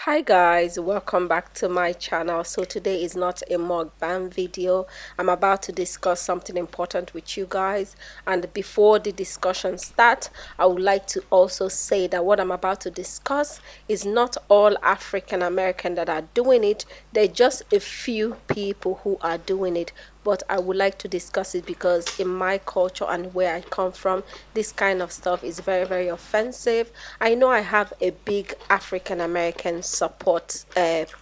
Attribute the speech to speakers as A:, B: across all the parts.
A: Hi guys, welcome back to my channel. So today is not a mukbang video. I'm about to discuss something important with you guys, and before the discussion starts, I would like to also say that what I'm about to discuss is not all African American that are doing it. They're just a few people who are doing it, but I would like to discuss it because in my culture and where I come from, this kind of stuff is very offensive. I know I have a big African American support,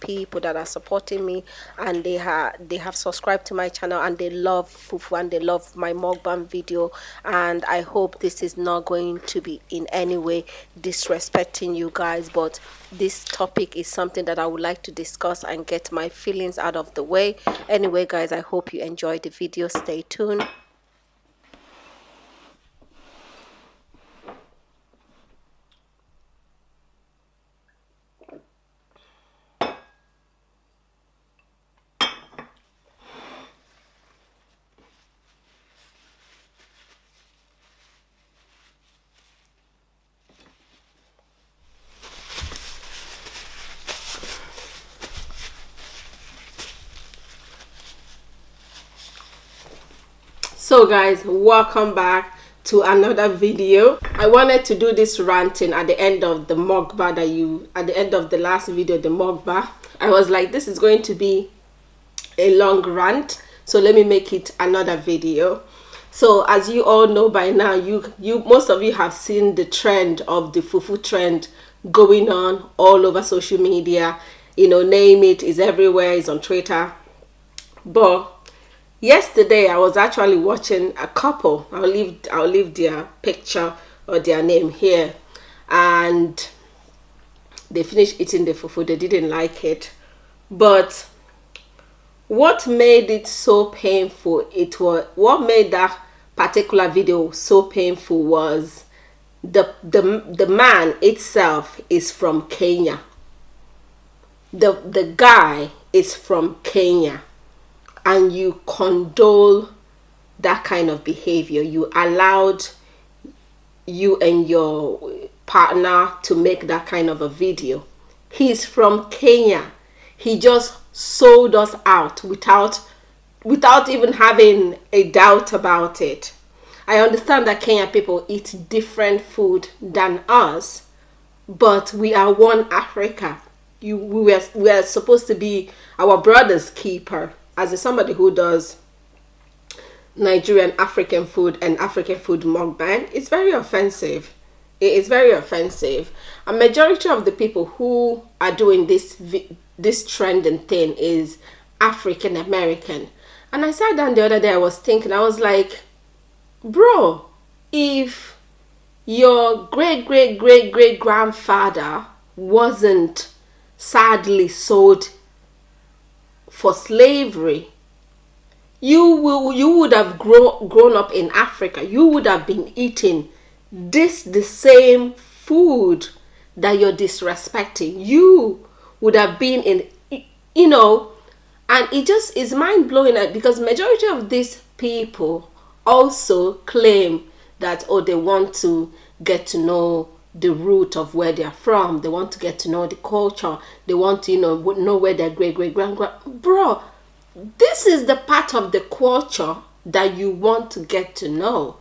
A: people that are supporting me, and they have subscribed to my channel, and they love Fufu and they love my mukbang video, and I hope this is not going to be in any way disrespecting you guys, but this topic is something that I would like to discuss and get my feelings out of the way. Anyway guys, I hope you enjoyed the video. Stay tuned. So guys, welcome back to another video. I wanted to do this ranting at the end of the mukbang at the end of the last video, the mukbang. I was like, this is going to be a long rant, so let me make it another video. So as you all know by now, most of you have seen the trend of the fufu trend going on all over social media. You know, name it, is everywhere, is on Twitter. But yesterday I was actually watching a couple. I'll leave their picture or their name here, and they finished eating the fufu. They didn't like it, but what made it so painful, what made that particular video so painful was the man itself is from Kenya. The guy is from Kenya, and you condole that kind of behavior. You allowed you and your partner to make that kind of a video. He's from Kenya. He just sold us out without even having a doubt about it. I understand that Kenyan people eat different food than us, but we are one Africa. We are supposed to be our brother's keeper. As somebody who does Nigerian African food and African food mukbang, it's very offensive. It is very offensive. A majority of the people who are doing this trending thing is African American. And I sat down the other day, I was thinking, I was like, bro, if your great grandfather wasn't sadly sold for slavery, you would have grown up in Africa. You would have been eating the same food that you're disrespecting. You would have been in, and it just is mind-blowing, because majority of these people also claim that, oh, they want to get to know the root of where they're from. They want to get to know the culture. They want to, know where their great-great-grand. Bro, this is the part of the culture that you want to get to know.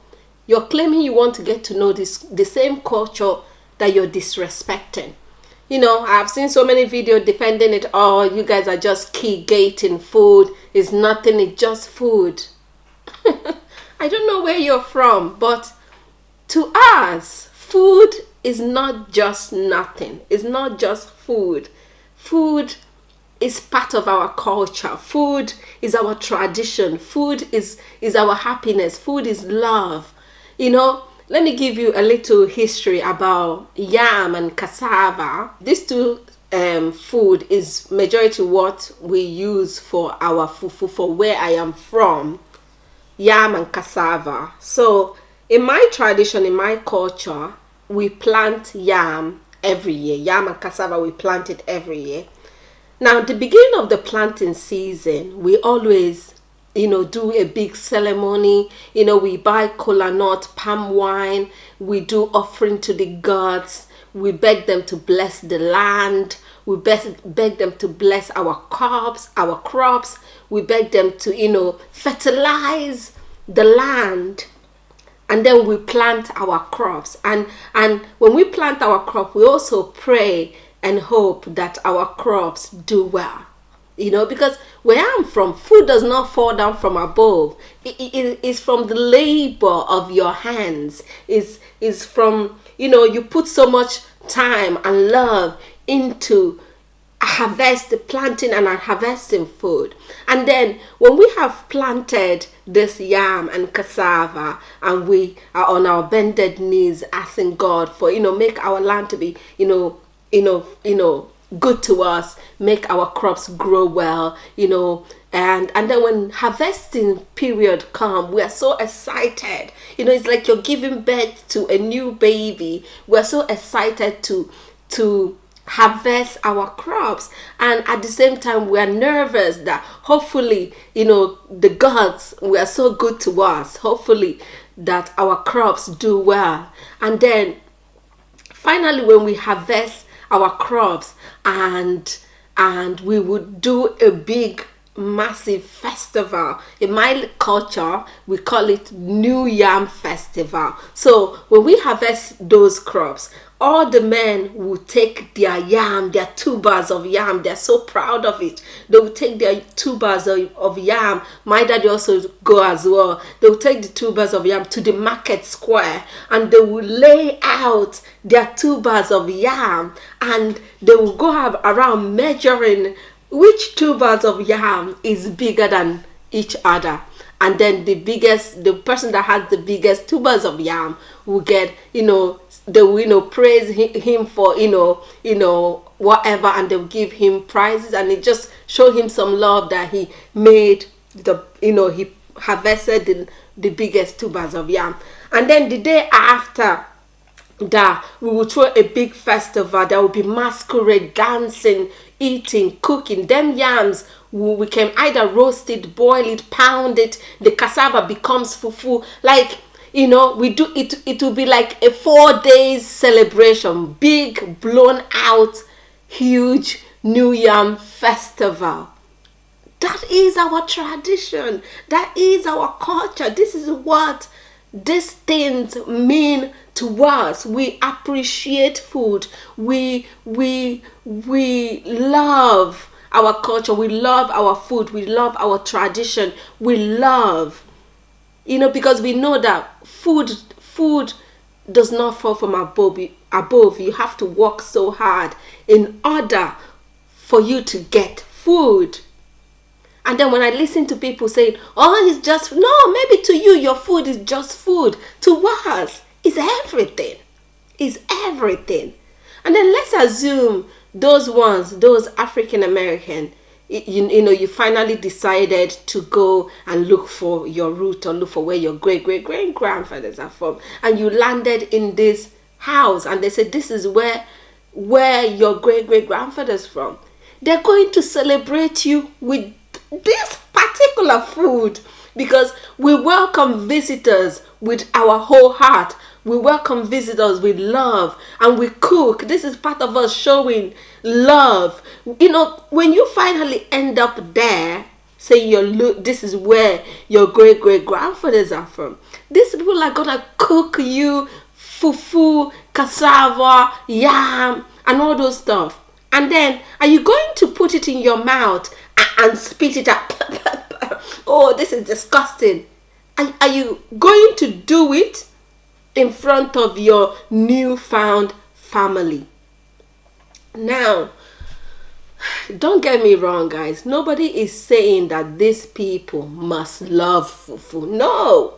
A: You're claiming you want to get to know the same culture that you're disrespecting. I've seen so many videos defending it. Oh, you guys are just gating food. It's nothing, it's just food. I don't know where you're from, but to us, food is not just nothing. It's not just food. Food is part of our culture. Food is our tradition. Food is our happiness. Food is love. Let me give you a little history about yam and cassava. These two food is majority what we use for our fufu, for where I am from. Yam and cassava. So in my tradition, in my culture, we plant yam every year. Yam and cassava, we plant it every year. Now, the beginning of the planting season, we always, do a big ceremony. We buy kola nut, palm wine. We do offering to the gods. we beg them to bless the land. We beg them to bless our crops. We beg them to, fertilize the land. And then we plant our crops. And when we plant our crop, we also pray and hope that our crops do well. Because where I'm from, food does not fall down from above. It is from the labor of your hands. Is from, you put so much time and love into planting and harvesting food. And then when we have planted this yam and cassava, and we are on our bended knees asking God for, make our land to be, good to us, make our crops grow well, and then when harvesting period come, we are so excited. It's like you're giving birth to a new baby. We're so excited to harvest our crops, and at the same time we are nervous that hopefully the gods were so good to us, hopefully that our crops do well. And then finally when we harvest our crops, and we would do a big massive festival. In my culture, we call it New Yam Festival. So when we harvest those crops, all the men will take their yam, their tubers of yam. They're so proud of it. They will take their tubers of yam. My daddy also go as well. They will take the tubers of yam to the market square, and they will lay out their tubers of yam, and they will go around measuring which tubers of yam is bigger than each other. And then the person that has the biggest tubers of yam will get, they will, praise him for, whatever, and they'll give him prizes, and it just show him some love that he made he harvested the biggest tubers of yam. And then the day after that, we will throw a big festival. There will be masquerade, dancing, eating, cooking. Them yams, we can either roast it, boil it, pound it. The cassava becomes fufu. Like, we do it. It will be like a 4 days celebration, big, blown out, huge New Yam festival. That is our tradition. That is our culture. This is what these things mean to us. We appreciate food. We love our culture. We love our food. We love our tradition. We love, because we know that food does not fall from above. You have to work so hard in order for you to get food. And then when I listen to people saying, it's just, no, maybe to you, your food is just food. To us, it's everything. It's everything. And then let's assume those African American, you finally decided to go and look for your root, or look for where your great-great-great-grandfathers are from. And you landed in this house, and they said, this is where your great-great-grandfather's from. They're going to celebrate you with this particular food, because we welcome visitors with our whole heart. We welcome visitors with love, and we cook. This is part of us showing love. When you finally end up there, say this is where your great-great-grandfathers are from. These people are gonna cook you fufu, cassava, yam, and all those stuff. And then, are you going to put it in your mouth and spit it out? Oh, this is disgusting. Are you going to do it in front of your newfound family? Now, don't get me wrong, guys. Nobody is saying that these people must love fufu. No,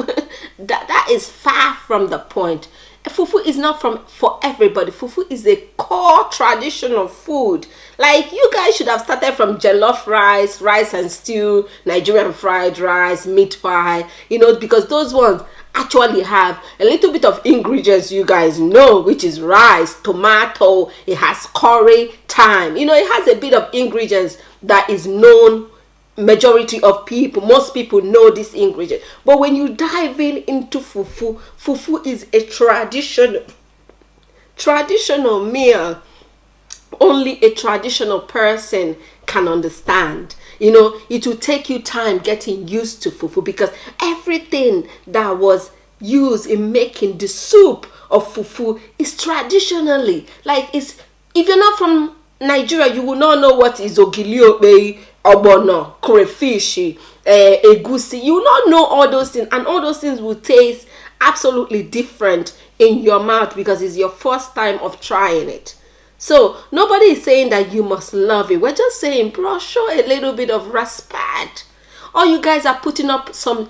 A: that is far from the point. Fufu is not for everybody. Fufu is a core traditional food. Like, you guys should have started from jollof rice and stew, Nigerian fried rice, meat pie, because those ones actually have a little bit of ingredients you guys know, which is rice, tomato, it has curry, thyme. It has a bit of ingredients that is known. Most people know this ingredient. But when you dive into fufu is a tradition traditional meal only a traditional person can understand. It will take you time getting used to fufu, because everything that was used in making the soup of fufu is traditionally, like, it's, if you're not from Nigeria, you will not know what is ogiliope, obono, crayfish, egusi. You will not know all those things, and all those things will taste absolutely different in your mouth because it's your first time of trying it. So nobody is saying that you must love it. We're just saying, bro, show a little bit of respect. Or you guys are putting up some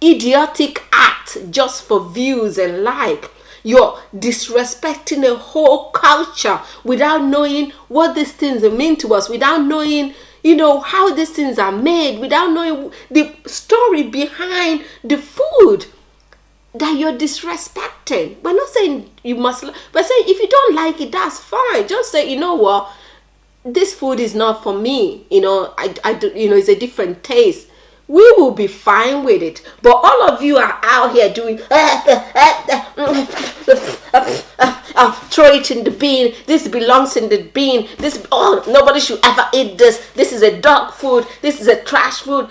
A: idiotic act just for views and like. You're disrespecting a whole culture without knowing what these things mean to us, without knowing, how these things are made, without knowing the story behind the food that you're disrespecting. We're not saying you must, we're saying if you don't like it, that's fine. Just say, you know what, this food is not for me. I do, it's a different taste. We will be fine with it. But all of you are out here doing throw it in the bin. This belongs in the bin. Nobody should ever eat this. This is a dog food. This is a trash food.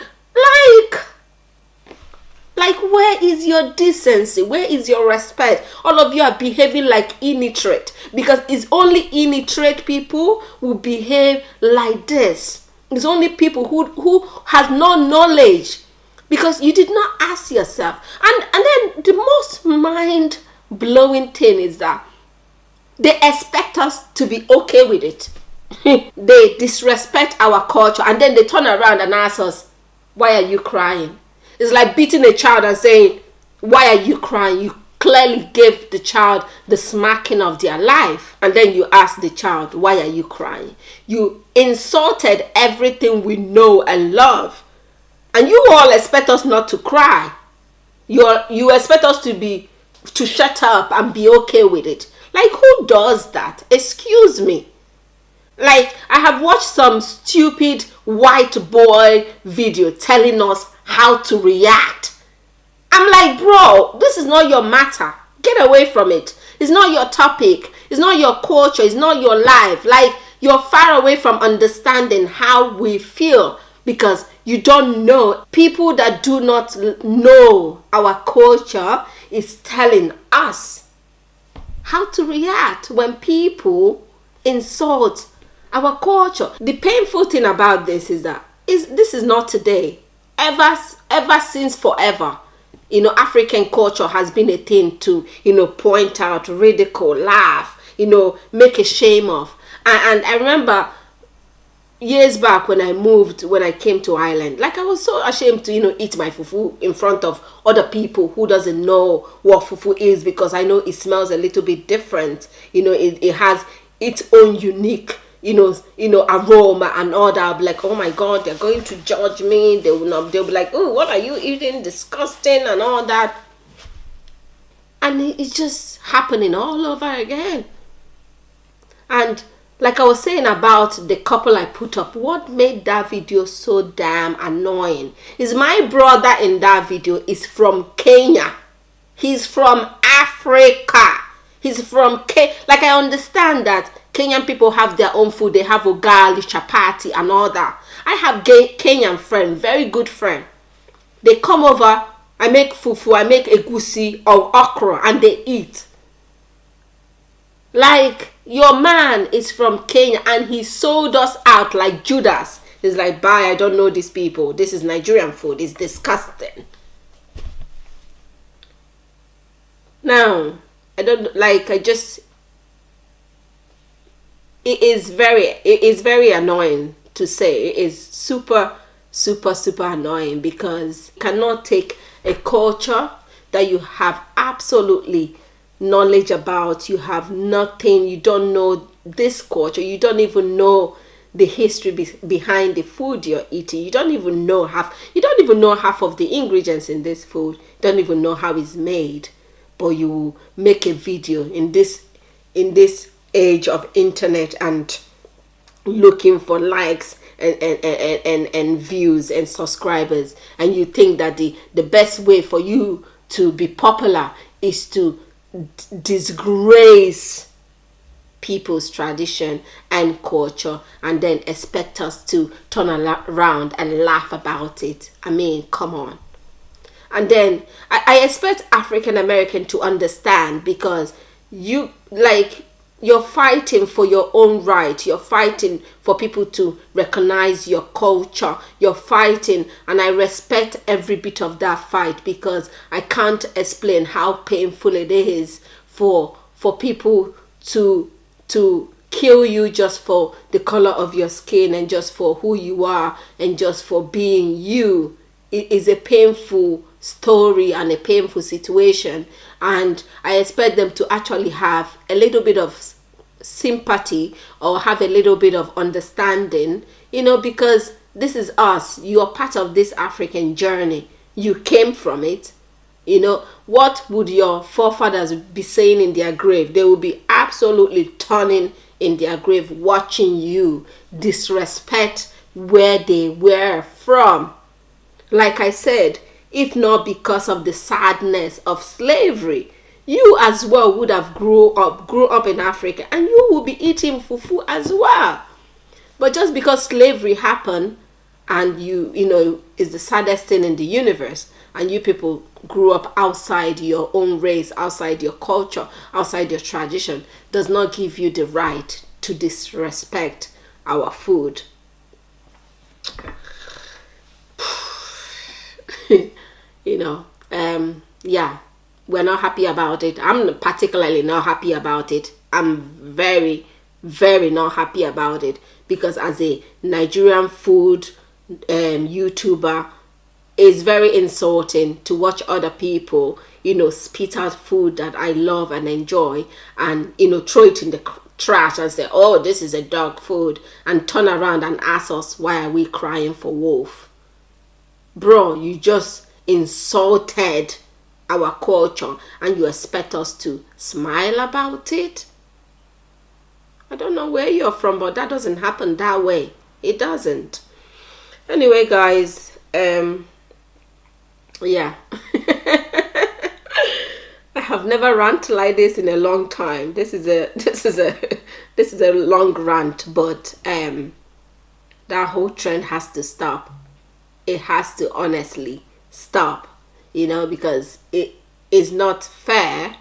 A: Like, where is your decency? Where is your respect? All of you are behaving like illiterate, because it's only illiterate people who behave like this. It's only people who has no knowledge, because you did not ask yourself. And then the most mind-blowing thing is that they expect us to be okay with it. They disrespect our culture, and then they turn around and ask us, why are you crying? It's like beating a child and saying, why are you crying? You clearly gave the child the smacking of their life. And then you ask the child, why are you crying? You insulted everything we know and love. And you all expect us not to cry. You expect us to shut up and be okay with it. Like, who does that? Excuse me. Like, I have watched some stupid white boy video telling us how to react. I'm like, bro, this is not your matter. Get away from it. It's not your topic. It's not your culture. It's not your life. Like, you're far away from understanding how we feel, because you don't know. People that do not know our culture is telling us how to react when people insult our culture. The painful thing about this is that this is not today. Ever since forever, African culture has been a thing to, point out, ridicule, laugh, make a shame of. And I remember years back when I came to Ireland, like, I was so ashamed to, eat my fufu in front of other people who doesn't know what fufu is, because I know it smells a little bit different. It has its own unique aroma and all that. I'll be like, oh my God, they're going to judge me. They'll be like, oh, what are you eating? Disgusting and all that. And it's just happening all over again. And like I was saying about the couple I put up, what made that video so damn annoying is my brother in that video is from Kenya. He's from Africa. He's from Kenya. Like, I understand that Kenyan people have their own food. They have ugali, chapati, and all that. I have Kenyan friend, very good friend. They come over, I make fufu, I make egusi or okra, and they eat. Like, your man is from Kenya, and he sold us out like Judas. He's like, bye, I don't know these people. This is Nigerian food. It's disgusting. Now, it is very annoying to say. It is super annoying, because you cannot take a culture that you have absolutely knowledge about. You have nothing. You don't know this culture. You don't even know the history behind the food you're eating. You don't even know half of the ingredients in this food. You don't even know how it's made. But you make a video in this age of internet and looking for likes and views and subscribers, and you think that the best way for you to be popular is to disgrace people's tradition and culture and then expect us to turn around and laugh about it. I mean, come on. And then I expect African American to understand, because you're fighting for your own right. You're fighting for people to recognize your culture. You're fighting, and I respect every bit of that fight, because I can't explain how painful it is for people to kill you just for the color of your skin and just for who you are and just for being you. It is a painful story and a painful situation, and I expect them to actually have a little bit of sympathy or have a little bit of understanding, because this is us. You are part of this African journey. You came from it. What would your forefathers be saying in their grave? They will be absolutely turning in their grave watching you disrespect where they were from. Like I said, if not because of the sadness of slavery, you as well would have grew up in Africa, and you will be eating fufu as well. But just because slavery happened, and is the saddest thing in the universe, and you people grew up outside your own race, outside your culture, outside your tradition, does not give you the right to disrespect our food. Yeah, we're not happy about it. I'm particularly not happy about it. I'm very, very not happy about it, because as a Nigerian food YouTuber, it's very insulting to watch other people, spit out food that I love and enjoy, and throw it in the trash and say, oh, this is a dog food, and turn around and ask us, why are we crying for wolf? Bro, you just insulted our culture and you expect us to smile about it? I don't know where you're from, but that doesn't happen that way. It doesn't. Anyway, guys, yeah. I have never ranted like this in a long time. This is a long rant, but that whole trend has to stop. It has to honestly stop, because it is not fair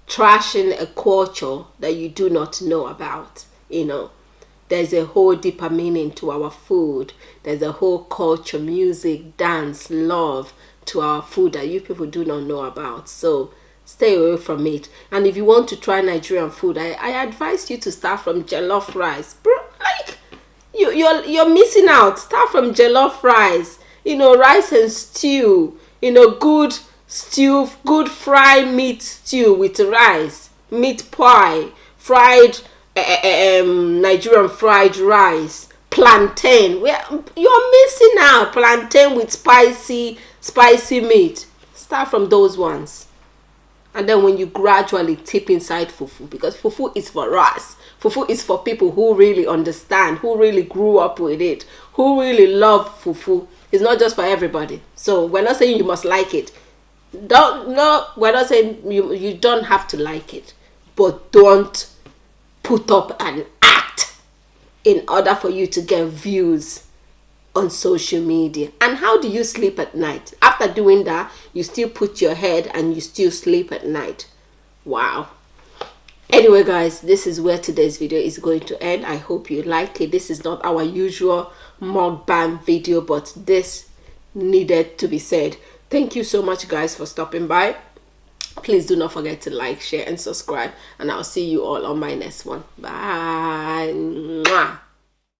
A: trashing a culture that you do not know about. There's a whole deeper meaning to our food. There's a whole culture, music, dance, love to our food that you people do not know about. So stay away from it. And if you want to try Nigerian food, I advise you to start from jollof rice. Bro, you're missing out. Start from jollof rice. Rice and stew. Good stew, good fried meat stew with rice, meat pie, fried Nigerian fried rice, plantain. You're missing out. Plantain with spicy meat. Start from those ones. And then when you gradually tip inside fufu, because fufu is for us. Fufu is for people who really understand, who really grew up with it, who really love fufu. It's not just for everybody. So we're not saying you must like it. We're not saying you don't have to like it. But don't put up an act in order for you to get views on social media. And how do you sleep at night? After doing that, you still put your head and you still sleep at night. Wow. Anyway, guys, this is where today's video is going to end. I hope you like it. This is not our usual mukbang video, but this needed to be said. Thank you so much, guys, for stopping by. Please do not forget to like, share, and subscribe. And I'll see you all on my next one. Bye. Mwah.